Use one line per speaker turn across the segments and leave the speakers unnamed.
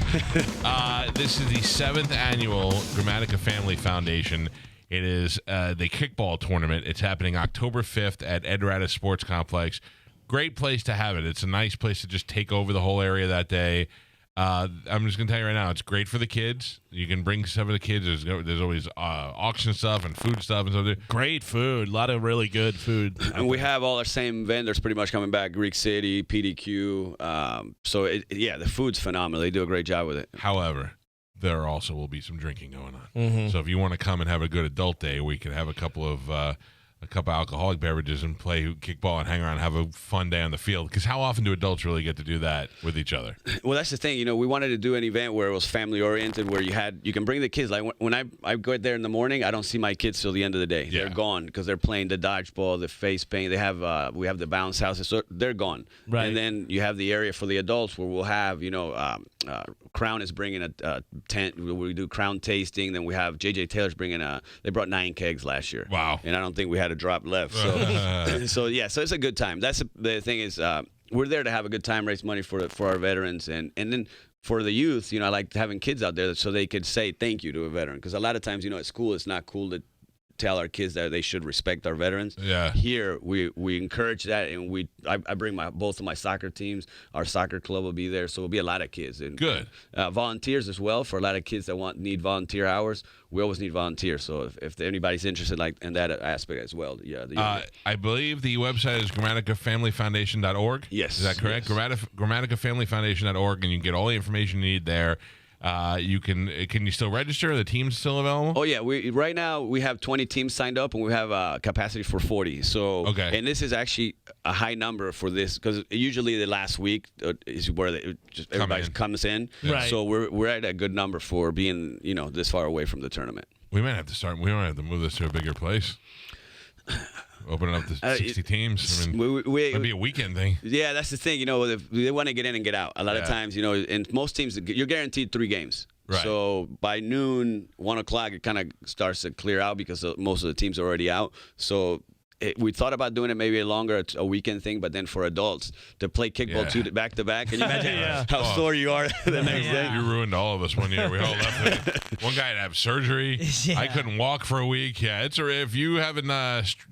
This is the 7th annual Gramatica Family Foundation. It is the Kickball tournament. It's happening October 5th at Edrata Sports Complex. Great place to have it. It's a nice place to just take over the whole area that day. I'm just going to tell you right now, it's great for the kids. You can bring some of the kids. There's always auction stuff and food stuff and stuff.
Great food. A lot of really good food.
And we have all our same vendors pretty much coming back, Greek City, PDQ. The food's phenomenal. They do a great job with it.
However, there also will be some drinking going on.
Mm-hmm.
So if you want to come and have a good adult day, we can have a couple of alcoholic beverages and play kickball and hang around and have a fun day on the field. Because how often do adults really get to do that with each other?
Well, that's the thing. We wanted to do an event where it was family oriented, where you can bring the kids. Like when I go there in the morning, I don't see my kids till the end of the day.
Yeah.
They're gone because they're playing the dodgeball, the face paint. They have we have the bounce houses, so they're gone.
Right.
And then you have the area for the adults where we'll have Crown is bringing a tent. We do Crown tasting. Then we have JJ Taylor's bringing they brought 9 kegs last year.
Wow.
And I don't think we had a drop left. So so it's a good time. That's the thing is we're there to have a good time, raise money for our veterans, and then for the youth. I like having kids out there so they could say thank you to a veteran, because a lot of times at school it's not cool to tell our kids that they should respect our veterans.
Yeah.
Here we encourage that, and I bring both of my soccer teams. Our soccer club will be there, so it'll be a lot of kids. And
good.
Volunteers as well, for a lot of kids that need volunteer hours. We always need volunteers, so if anybody's interested in that aspect as well,
I believe the website is GramaticaFamilyFoundation.org.
Yes.
Is that correct?
Yes.
GramaticaFamilyFoundation.org, and you can get all the information you need there. Can you still register? Are the teams still available?
Oh yeah, right now we have 20 teams signed up, and we have capacity for 40. So
okay.
And this is actually a high number for this, because usually the last week is where everybody comes in.
Right.
So we're at a good number for being this far away from the tournament.
We might have to start. We might have to move this to a bigger place. Open it up to 60 teams. I mean, it'd be a weekend thing.
Yeah, that's the thing. If they want to get in and get out. A lot of times, and most teams, you're guaranteed 3 games.
Right.
So by noon, 1 o'clock, it kind of starts to clear out because most of the teams are already out. So we thought about doing it maybe a weekend thing, but then for adults to play kickball back to back. Can you imagine how sore you are the next day?
You ruined all of us one year. We all left it. One guy had to have surgery.
Yeah.
I couldn't walk for a week. Yeah, if you haven't,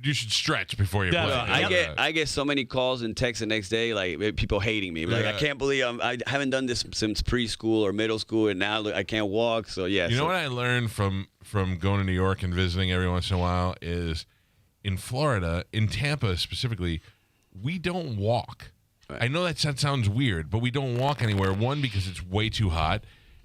you should stretch before you play.
I get so many calls and texts the next day, like people hating me. Like, I can't believe I haven't done this since preschool or middle school, and now I can't walk. So yeah.
You know what I learned from going to New York and visiting every once in a while is, in Florida, in Tampa specifically, we don't walk. Right. I know that sounds weird, but we don't walk anywhere. 1, because it's way too hot,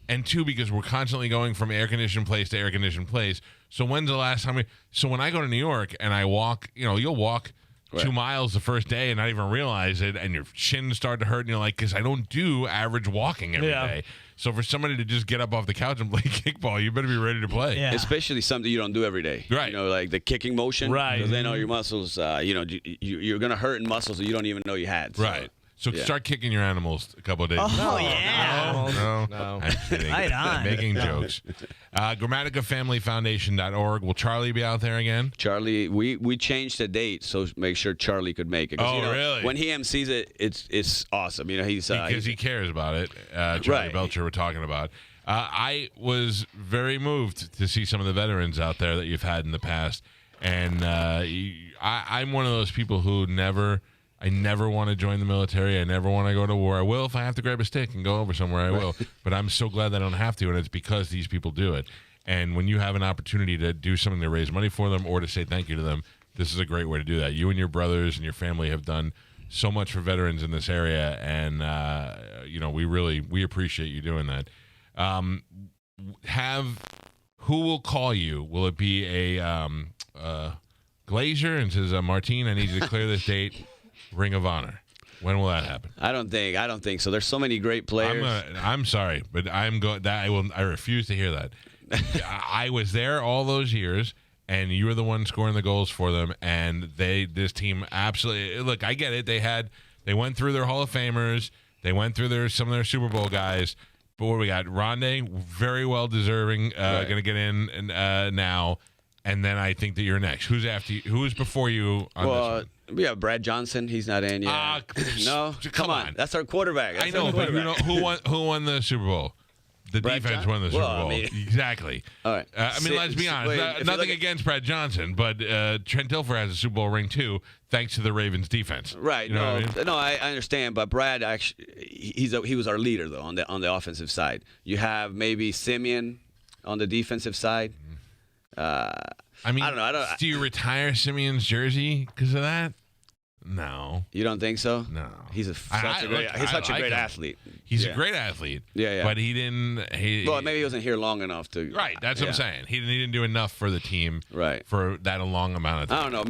and 2, because we're constantly going from air-conditioned place to air-conditioned place. So when's the last time So when I go to New York and I walk, you'll walk 2 miles the first day and not even realize it, and your shins start to hurt, and you're like, because I don't do average walking every day. So for somebody to just get up off the couch and play kickball, you better be ready to play.
Yeah.
Especially something you don't do every day.
Right.
Like the kicking motion.
Right.
Because then all your muscles, you're going to hurt in muscles that you don't even know you had. So.
Right. So start kicking your animals a couple of days.
Oh, yeah.
No. I'm kidding.
Right on.
Making jokes. GramaticaFamilyFoundation.org. Will Charlie be out there again?
Charlie, we changed the date so make sure Charlie could make it.
Really?
When he MCs it, it's awesome. He's
because he cares about it. Charlie Belcher we're talking about. I was very moved to see some of the veterans out there that you've had in the past, and I'm one of those people who I never want to join the military. I never want to go to war. I will if I have to grab a stick and go over somewhere. I will. But I'm so glad that I don't have to, and it's because these people do it. And when you have an opportunity to do something to raise money for them or to say thank you to them, this is a great way to do that. You and your brothers and your family have done so much for veterans in this area, and we appreciate you doing that. Who will call you? Will it be a Glazier and says, Martine, I need you to clear this date? Ring of Honor. When will that happen?
I don't think so. There's so many great players.
I'm sorry, but I refuse to hear that. I was there all those years, and you were the one scoring the goals for them, and this team absolutely, look, I get it. They went through their Hall of Famers, they went through some of their Super Bowl guys, but what we got? Rondé, very well deserving, going to get in now, and then I think that you're next. Who's after you? Who's before you on this one?
Yeah, Brad Johnson. He's not in yet. No, come on. That's our quarterback.
I know, but who won the Super Bowl? The
Brad
defense
Johnson?
won the Super
Well, I
Bowl.
mean-
Exactly.
All right.
Let's be honest.
Wait, if you
Nothing
look at-
against Brad Johnson, but Trent Dilfer has a Super Bowl ring too, thanks to the Ravens defense.
Right.
You know what I mean?
No, I understand. But Brad actually, he was our leader though on the offensive side. You have maybe Simeon on the defensive side.
I mean,
I don't know.
do you retire Simeon's jersey because of that? No.
You don't think so?
No.
He's such a great
him.
athlete.
He's
Yeah.
a great athlete.
Yeah.
But he didn't.
Well, maybe he wasn't here long enough to.
Right. That's what I'm saying. He didn't do enough for the team.
Right.
For that a long amount of time.
I don't know.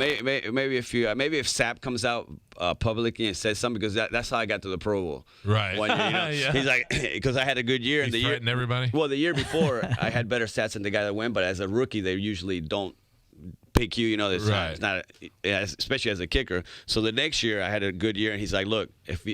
Maybe if Sapp comes out publicly and says something, because that's how I got to the Pro Bowl.
Right.
One year,
Yeah.
He's like, because I had a good year, and
He threatened everybody.
Well, the year before I had better stats than the guy that went, but as a rookie, they usually don't pick you. It's
Right.
not, especially as a kicker. So the next year I had a good year, and he's like, look, if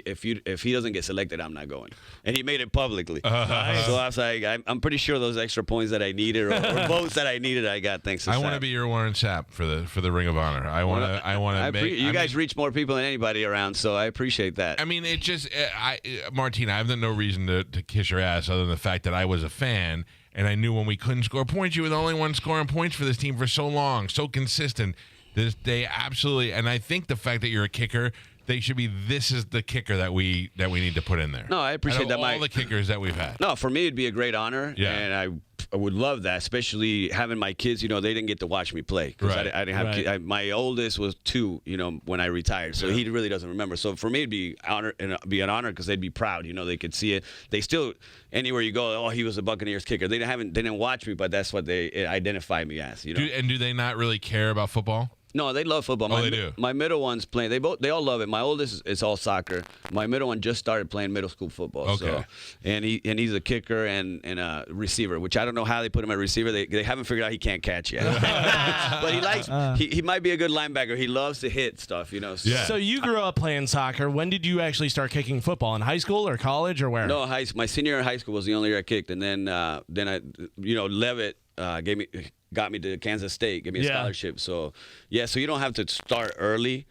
he doesn't get selected, I'm not going. And he made it publicly. So I was like, I'm pretty sure those extra points that I needed or votes that I needed, I got thanks to
I want to
Sapp.
be your Warren Sapp for the Ring of Honor. I want to make.
You guys reach more people than anybody around, so I appreciate that.
I mean, it just, Martina, I have no reason to kiss your ass other than the fact that I was a fan, and I knew when we couldn't score points, you were the only one scoring points for this team for so long, so consistent. They absolutely, and I think the fact that you're a kicker, they should be. This is the kicker that we need to put in there.
No, I appreciate that.
All the kickers that we've had.
No, for me it'd be a great honor,
Yeah.
and I would love that, especially having my kids. They didn't get to watch me play because
Right.
I didn't have.
Right.
My oldest was 2, when I retired, so he really doesn't remember. So for me, it'd be an honor because they'd be proud. They could see it. They still, anywhere you go, oh, he was a Buccaneers kicker. They didn't watch me, but that's what they identify me as.
Do they not really care about football?
No, they love football.
Oh, they do.
My middle one's playing. They all love it. My oldest is all soccer. My middle one just started playing middle school football.
Okay.
So, and he's a kicker and a receiver, which I don't know how they put him at receiver. They haven't figured out he can't catch yet. But he likes. He might be a good linebacker. He loves to hit stuff. So.
Yeah.
So you grew up playing soccer. When did you actually start kicking football? In high school or college or where?
No, my senior year in high school was the only year I kicked, and then Levitt got me to Kansas State, gave me a scholarship. So so you don't have to start early,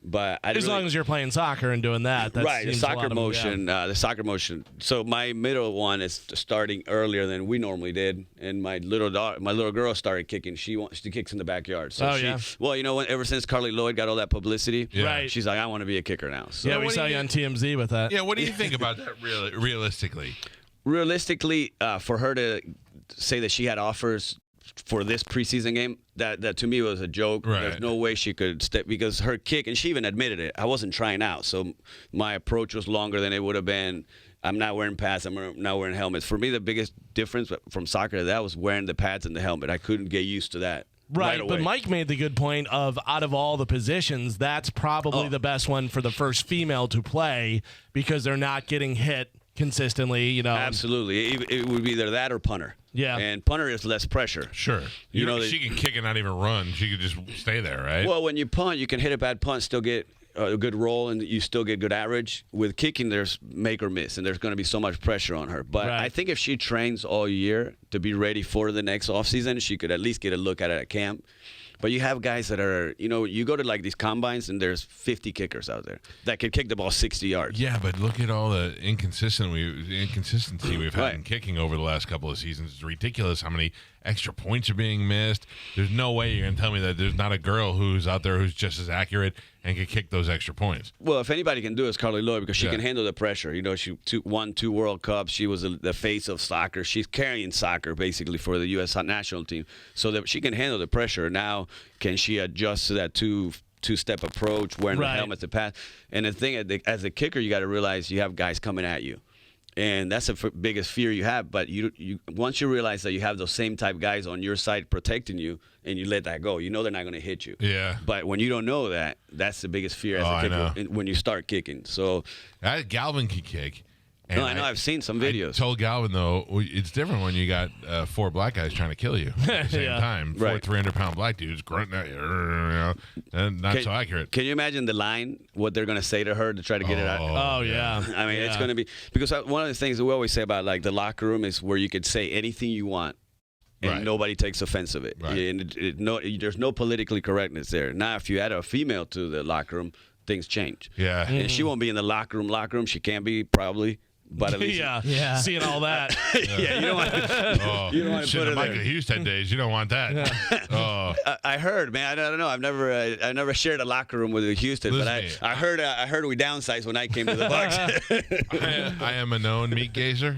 but
As long as you're playing soccer and doing that.
Right, the
seems a lot
soccer
of them,
motion, the soccer motion. So my middle one is starting earlier than we normally did, and my little girl started kicking. She kicks in the backyard. So ever since Carly Lloyd got all that publicity,
Right.
she's like, I want to be a kicker now. So
Yeah, we
what do
saw
you
you on TMZ with that.
Yeah. What do you think about that? Realistically.
realistically, for her to say that she had offers for this preseason game, that to me was a joke.
Right.
There's no way she could step, because her kick, and she even admitted it, I wasn't trying out, so my approach was longer than it would have been. I'm not wearing pads, I'm not wearing helmets. For me, the biggest difference from soccer to that was wearing the pads and the helmet. I couldn't get used to that.
Right,
away.
but Mike made the good point of, out of all the positions, that's probably the best one for the first female to play, because they're not getting hit consistently, you know.
Absolutely. It would be either that or punter.
Yeah.
And punter is less pressure.
Sure.
You know,
she can kick and not even run. She could just stay there, right?
Well, when you punt, you can hit a bad punt, still get a good roll, and you still get good average. With kicking, there's make or miss, and there's going to be so much pressure on her. But
Right.
I think if she trains all year to be ready for the next offseason, she could at least get a look at it at camp. But you have guys that are, you go to like these combines, and there's 50 kickers out there that could kick the ball 60 yards.
Yeah, but look at all the inconsistency we've had
Right.
in kicking over the last couple of seasons. It's ridiculous how many extra points are being missed. There's no way you're going to tell me that there's not a girl who's out there who's just as accurate and can kick those extra points.
Well, if anybody can do it, it's Carly Lloyd, because she
Yeah.
can handle the pressure. She won 2 World Cups. She was the face of soccer. She's carrying soccer basically for the U.S. national team, so that she can handle the pressure. Now, can she adjust to that two-step approach, wearing the
Right.
helmet to pass? And the thing, as a kicker, you got to realize you have guys coming at you. And that's the biggest fear you have. But you once you realize that you have those same type guys on your side protecting you, and you let that go, they're not going to hit you.
Yeah.
But when you don't know that, that's the biggest fear as
Oh,
a
I
kicker
know.
when you start kicking. So,
Galvin can kick. And
no, I know I've seen some videos.
I told Galvin, though, it's different when you got 4 black guys trying to kill you at the same
Yeah.
time. 4
Right.
300-pound black dudes grunting at you, and not so accurate.
Can you imagine the line, what they're going to say to her to try to get it out?
Oh, yeah.
I mean, it's going to be, because one of the things that we always say about like the locker room is where you could say anything you want, and
Right.
nobody takes offense of it.
Right.
And there's no politically correctness there. Now, if you add a female to the locker room, things change.
Yeah.
And she won't be in the locker room. She can't be, probably. but at least
yeah, seeing all that.
yeah, you don't want to. You don't want to put it
Micah
there.
Houston days. You don't want that. Oh,
I heard, man. I don't know. I've never shared a locker room with Houston,
Listen,
but I heard we downsized when I came to the Bucks.
I am a known meat gazer.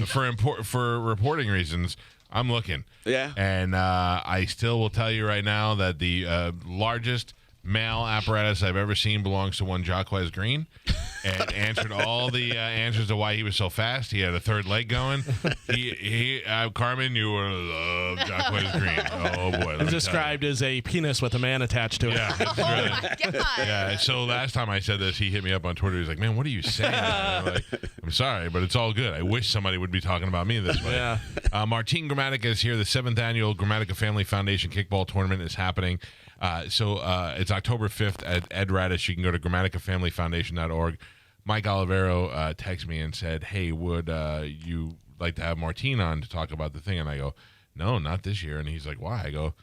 For reporting reasons, I'm looking.
Yeah.
And I still will tell you right now that the largest male apparatus I've ever seen belongs to one Jacquez Green, and answered all the answers to why he was so fast. He had a third leg going. Carmen, you would love Jacquez Green. Oh boy,
It's described as a penis with a man attached to it.
Yeah, that's right.
Oh, God.
Yeah. So last time I said this, he hit me up on Twitter. He's like, "Man, what are you saying?" I'm like, "I'm sorry, but it's all good. I wish somebody would be talking about me this way."
Yeah.
Martin Gramatica is here. The 7th annual Gramatica Family Foundation Kickball Tournament is happening. So it's October 5th at Ed Radish. You can go to GramaticaFamilyFoundation.org. Mike Olivero texted me and said, "Hey, would you like to have Martin on to talk about the thing?" And I go, "No, not this year." And he's like, "Why?" I go,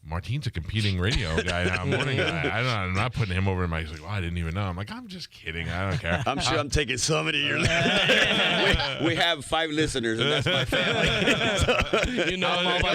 "Martin's a competing radio guy now, morning guy. I'm not putting him over." And Mike's like, "Well, I didn't even know." I'm like, "I'm just kidding. I don't care."
I'm sure I'm taking so many of your we have 5 listeners, and that's my family.
You know them all by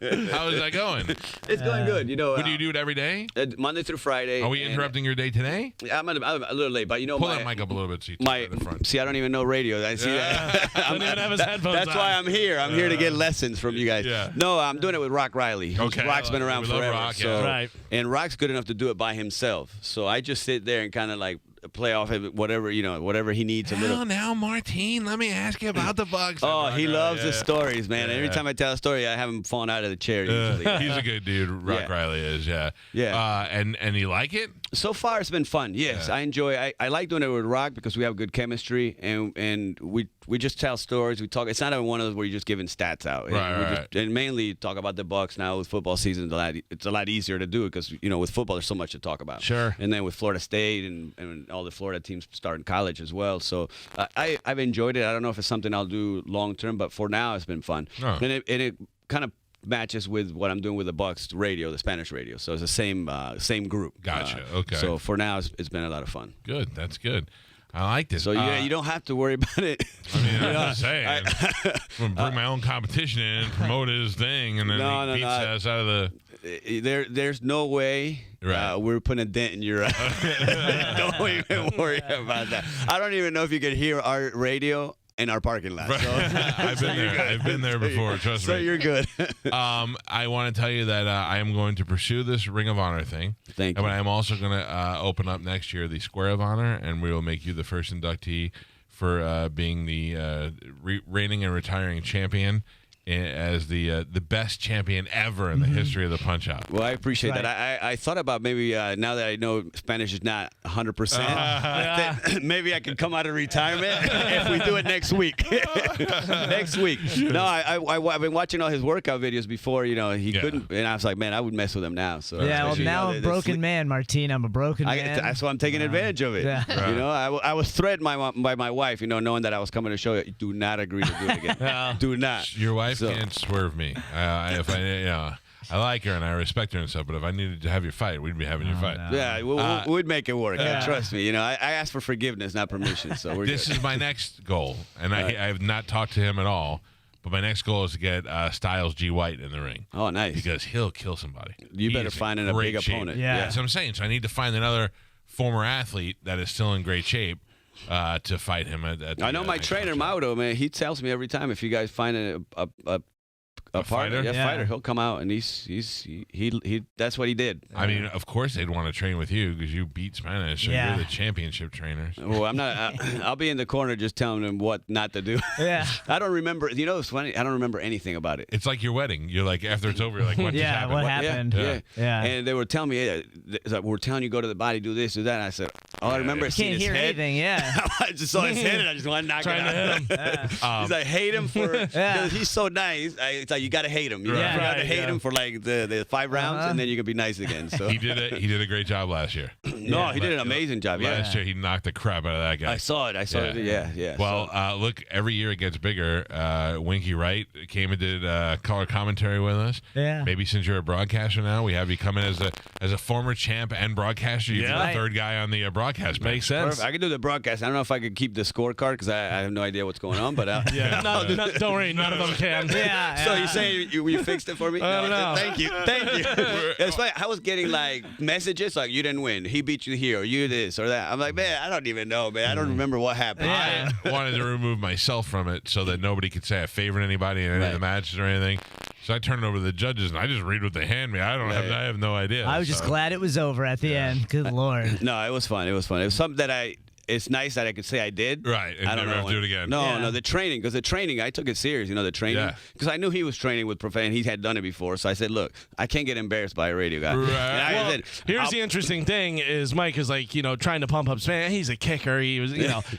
name.
How is that going?
It's going good. You know,
Do you do it every day?
Monday through Friday.
Are we interrupting your day today?
I'm a little late, but you know,
Pull that mic up a little bit so you
my
in the front.
see, I don't even know radio. I see that.
Doesn't even have his headphones
That's
on.
why I'm here. I'm here to get lessons from you guys.
Yeah.
No, I'm doing it with Rock Riley.
Okay.
Rock's been around
We love
forever.
Rock,
so,
yeah.
Right.
And Rock's good enough to do it by himself. So I just sit there and kind of like play off of it, whatever he needs a little.
Now, Martin, let me ask you about the Bucks.
Oh, he loves
the
the stories, man.
Yeah.
Every time I tell a story, I have him falling out of the chair usually.
He's a good dude. Rock
Yeah.
Riley is, yeah.
Yeah.
And you like it?
So far, it's been fun. Yes,
Yeah.
I enjoy. I like doing it with Rock because we have good chemistry, and we just tell stories. We talk. It's not one of those where you're just giving stats out.
Right.
And mainly talk about the Bucks now with football season. It's a lot easier to do it because with football there's so much to talk about.
Sure.
And then with Florida State and all the Florida teams starting college as well. So I've enjoyed it. I don't know if it's something I'll do long term, but for now it's been fun.
Oh.
And it kind of matches with what I'm doing with the Bucks radio, the Spanish radio. So it's the same group.
Gotcha. Okay.
So for now, it's been a lot of fun.
Good. That's good. I like this.
So you don't have to worry about it.
I mean, I'm just saying. I'm going to bring my own competition in and promote his thing, and then he beats us out of the...
There's no way
Right.
we're putting a dent in your. Don't even worry about that. I don't even know if you can hear our radio in our parking lot.
Right.
So,
I've been there before. Trust
so
me.
you're good.
I want to tell you that I am going to pursue this Ring of Honor thing.
Thank
But
you.
I am also going to open up next year the Square of Honor, and we will make you the first inductee for being the reigning and retiring champion as the best champion ever in the history of the Punch-Out.
Well, I appreciate
Right.
that. I thought about maybe now that I know Spanish is not 100%, maybe I could come out of retirement if we do it next week. Next week. No, I've been watching all his workout videos before. He couldn't, and I was like, man, I would mess with him now. So
Yeah, well,
especially,
now I'm a broken man, Martin. I'm a broken man.
That's why I'm taking advantage of it.
Yeah.
Right. I was threatened by my wife, knowing that I was coming to show you. Do not agree to do it again. Do not.
Your wife
So-
can't swerve me. If I like her and I respect her and stuff, but if I needed to have your fight, we'd be having your fight.
no.
Yeah, we'd make it work. Yeah. Trust me. I asked for forgiveness, not permission. So we're
This
good.
is my next goal, and I have not talked to him at all. But my next goal is to get Styles G. White in the ring.
Oh, nice.
Because he'll kill somebody.
You
He
better
is in
find a
great
big
shape.
opponent.
Yeah.
That's what I'm saying. So I need to find another former athlete that is still in great shape to fight him.
I know my trainer Mauro, man. He tells me every time if you guys find a
fighter?
partner,
Yeah.
fighter, he'll come out and he that's what he did.
I mean, of course they'd want to train with you because you beat Spanish. So
Yeah.
You're the championship trainer.
Well, I'm not. I'll be in the corner just telling him what not to do.
Yeah.
I don't remember. It's funny. I don't remember anything about it.
It's like your wedding. You're like, after it's over, you're like, what just
Yeah,
happened?
what happened?
Yeah.
Yeah.
And they were telling me, it's like, we're telling you go to the body, do this, do that. And I said, all I remember is seeing
Can't
his
hear
head.
anything. Yeah.
I just saw his head and I just want to knock
Trying
it
to
out.
hit him.
He's like, hate him for because he's so nice. It's like you got to hate him. You
Right.
got to hate him for like the 5 rounds, and then you can be nice again. So
He did a great job last year.
no, he did an amazing job. Yeah,
Last year he knocked the crap out of that guy.
I saw it. Yeah.
Well, look, every year it gets bigger. Winky Wright came and did color commentary with us.
Yeah.
Maybe since you're a broadcaster now, we have you come in as a former champ and broadcaster. You're the third guy on the broadcast bench.
Makes sense.
I could do the broadcast. I don't know if I could keep the scorecard because I have no idea what's going on. But
Don't worry, none of them can.
Yeah.
So you say you fixed it for me?
No.
Thank you. It's like I was getting like messages like you didn't win, he beat you here, or you this or that. I'm like, man, I don't even know, man. I don't remember what happened.
I wanted to remove myself from it so that nobody could say I favored anybody in any of the matches or anything. So I turned it over to the judges and I just read what they hand me. I have no idea.
I was just glad it was over at the end. Good Lord.
No, it was fun. It was something that it's nice that I could say I did.
Right, and
I don't
never
know
have to do it again.
No, the training, because the training, I took it serious, the training. Because I knew he was training with Profane. He had done it before. So I said, look, I can't get embarrassed by a radio guy.
Right.
And I said,
Here's the interesting thing is Mike is like, trying to pump up Span. He's a kicker. He was,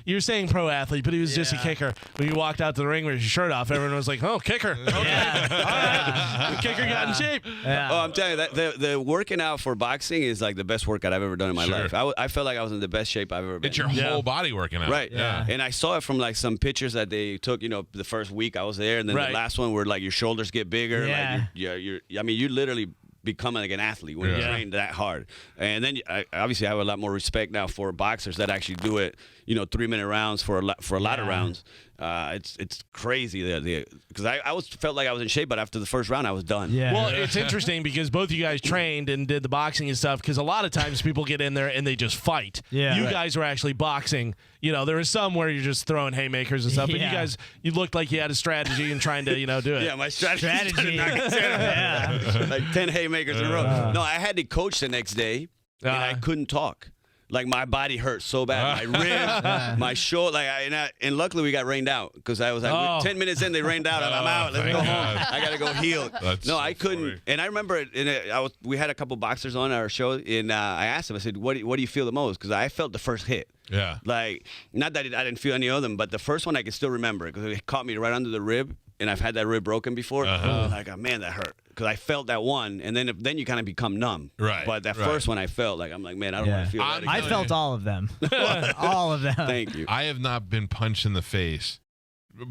you're saying pro athlete, but he was just a kicker. When you walked out to the ring with your shirt off, everyone was like, oh, kicker. Okay. All right. The kicker got in shape.
Yeah.
Oh, I'm telling you, that the working out for boxing is like the best workout I've ever done in my life. I felt like I was in the best shape I've ever been.
It's your whole body working out.
Right.
Yeah.
And I saw it from like some pictures that they took, the first week I was there, and then the last one where like your shoulders get bigger.
Yeah.
Like you literally become like an athlete when you train that hard. And then obviously I have a lot more respect now for boxers that actually do it, 3-minute rounds for a lot of rounds. It's crazy because I felt like I was in shape, but after the first round I was done.
Yeah.
Well, it's interesting because both of you guys trained and did the boxing and stuff, because a lot of times people get in there and they just fight.
Yeah.
You guys were actually boxing. There was some where you're just throwing haymakers and stuff, but you guys, you looked like you had a strategy and trying to, do it.
Yeah, my strategy.
Yeah.
Like 10 haymakers in a row. No, I had to coach the next day, and I couldn't talk. Like my body hurt so bad, my ribs, my shoulder. And luckily we got rained out because I was like 10 minutes in, they rained out. I'm out. Let's go home. I gotta go heal. I couldn't.
Funny.
And I remember we had a couple boxers on our show, and I asked them. I said, "What do you feel the most?" Because I felt the first hit.
Yeah.
Like, not that I didn't feel any of them, but the first one I can still remember because it caught me right under the rib, and I've had that rib broken before. Like, oh, man, that hurt. Because I felt that one, and then you kind of become numb.
Right.
But that first one I felt like, I'm like, man, I don't want to feel that again.
I felt all of them. All of them.
Thank you.
I have not been punched in the face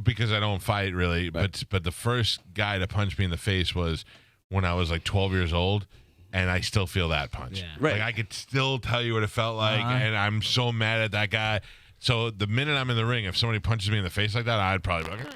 because I don't fight really, but the first guy to punch me in the face was when I was like 12 years old. And I still feel that punch.
Yeah.
Right.
Like I could still tell you what it felt like, and I'm so mad at that guy. So the minute I'm in the ring, if somebody punches me in the face like that, I'd probably be like,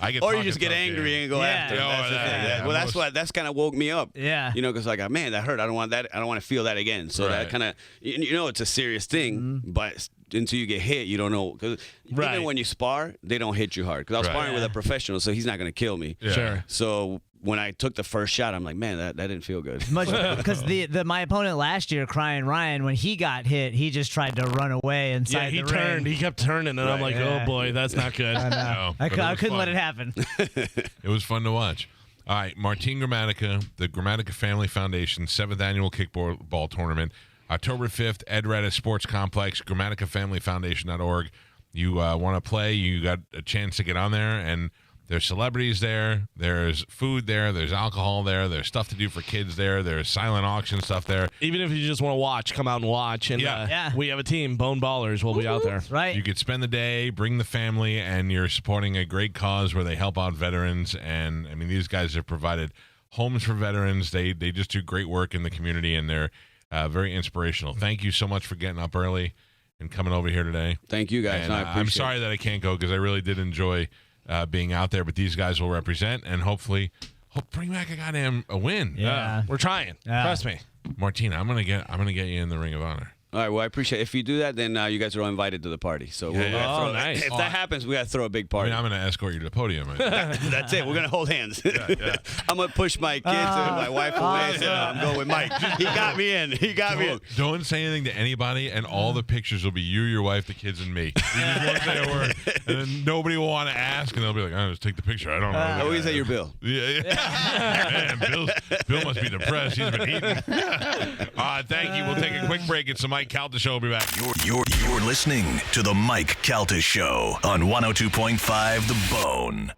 I get
or you just get angry and go
Yeah.
after.
Yeah,
That's the thing. Well, that's kind of woke me up.
Yeah.
Because like, man, that hurt. I don't want that. I don't want to feel that again. So that kind of, it's a serious thing, but until you get hit, you don't know. Because even when you spar, they don't hit you hard. Because I was sparring with a professional, so he's not going to kill me.
Yeah.
Sure.
So when I took the first shot, I'm like, man, that didn't feel good.
Because my opponent last year, Crying Ryan, when he got hit, he just tried to run away inside
Yeah, he
the
turned.
ring.
He kept turning, and I'm like, oh, boy, that's not good.
No,
I
but it was
couldn't let
fun.
it happen.
It was fun to watch. All right, Martin Gramatica, the Gramatica Family Foundation 7th Annual Kickball Tournament, October 5th, Ed Redis Sports Complex, GramaticaFamilyFoundation.org. You want to play, you got a chance to get on there, and there's celebrities there, there's food there, there's alcohol there, there's stuff to do for kids there, there's silent auction stuff there.
Even if you just want to watch, come out and watch. And we have a team, Bone Ballers, will be out there.
Right.
You could spend the day, bring the family, and you're supporting a great cause where they help out veterans. And, I mean, these guys have provided homes for veterans. They just do great work in the community, and they're very inspirational. Thank you so much for getting up early and coming over here today.
Thank you guys.
And,
No, I appreciate
I'm sorry that I can't go because I really did enjoy being out there, but these guys will represent and hopefully bring back a win.
Yeah.
We're trying. Trust me.
Martina, I'm gonna get you in the Ring of Honor.
All right, well, I appreciate it. If you do that, then you guys are all invited to the party. So we're gonna throw,
nice.
if that happens, we got to throw a big
I
party.
mean, I'm going to escort you to the podium.
That's it. We're going to hold hands. I'm going to push my kids and my wife away. So I'm going with Mike. He got me in.
Don't say anything to anybody, and all the pictures will be you, your wife, the kids, and me. You just won't say a word, and then nobody will want to ask, and they'll be like, "Oh, just take the picture." I don't know.
Always at your bill.
Yeah. Man, Bill must be depressed. He's been eating. Thank you. We'll take a quick break. It's the Mike Calta Show. We'll be back.
You're listening to the Mike Calta Show on 102.5 The Bone.